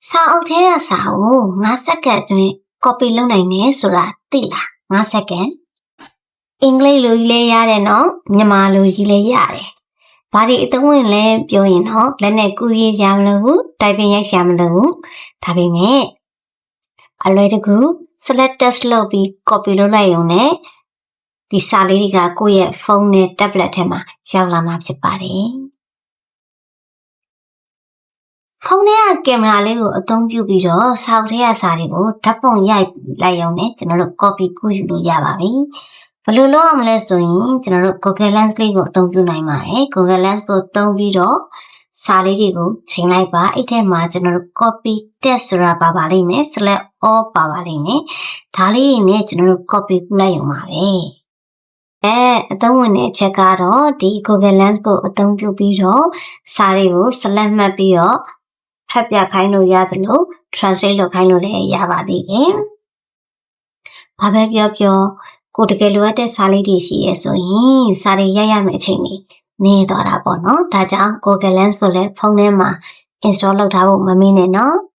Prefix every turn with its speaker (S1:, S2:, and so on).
S1: စာအုပ်ထဲကစာကို9စက္ကန့်အတွင်း copy လုပ်နိုင်တယ်ဆိုတာသိလား9စက္ကန့်အင်္ဂလိပ်လိုကြီးလည်းရတယ်နော်မြန်မာလိုကြီးလည်းရတယ်ဘာဒီအသုံးဝင်လဲပြောရင်တော့လက်နဲ့ကူးရေးရမလို့ဘူးတိုင်ပင်ရိုက်ရမလို့ဘူးဒါပေမဲ့အလွယ်တကူ select test လုပ်ပြီး copy လုပ်လိုက်ရုံနဲ့ဒီစာလေးတွေကကိုယ့်ရဲ့ဖုန်းနဲ့ tablet ထဲမှာရောက်လာမှာဖြစ်ပါတယ်ဖုန်းထဲကကင်မရာလေးကိုအသုံးပြုပြီးတော့စာအုပ်ထဲကစာတွေကိုဓာတ်ပုံရိုက်လိုက်ရုံနဲ့ကျွန်တော်တို့ copy ကူးယူလို့ရပါပြီဘယ်လိုလုပ်အောင်လဲဆိုရင်ကျွန်တော်တို့ Google Lens လေးကိုအသုံးပြုနိုင်ပါတယ် Google Lens ကိုသုံးပြီးတော့စာလေးတွေကိုချိန်လိုက်ပါအဲ့ထဲမှာကျွန်တော်တို့ copy test ဆိုတာပါလိမ့်မယ် select all ပါလိမ့်မယ်ဒါလေးနဲ့ကျွန်တော်တို့ copy ကူးလိုက်ရုံပါပဲအသုံးဝင်တဲ့အချက်ကတော့ဒီ Google Lens ကိုအသုံးပြုပြီးတော့စာတွေကို select မှတ်ပြီးတော့ဖတ်ပြခိုင်းလို့ရသလို translate လုပ်ခိုင်းလို့လည်းရပါသေးတယ်။ဘာပဲပြောကိုတကယ်လိုအပ်တဲ့စာလေးတွေရှိရဆိုရင်စာတွေရိုက်ရမယ့်အချိန်ကြီးနေသွားတာပေါ့နော်။ဒါကြောင့် Google Lens ကိုလည်းဖုန်းထဲမှာ install လုပ်ထားဖို့မမေ့နဲ့နော်။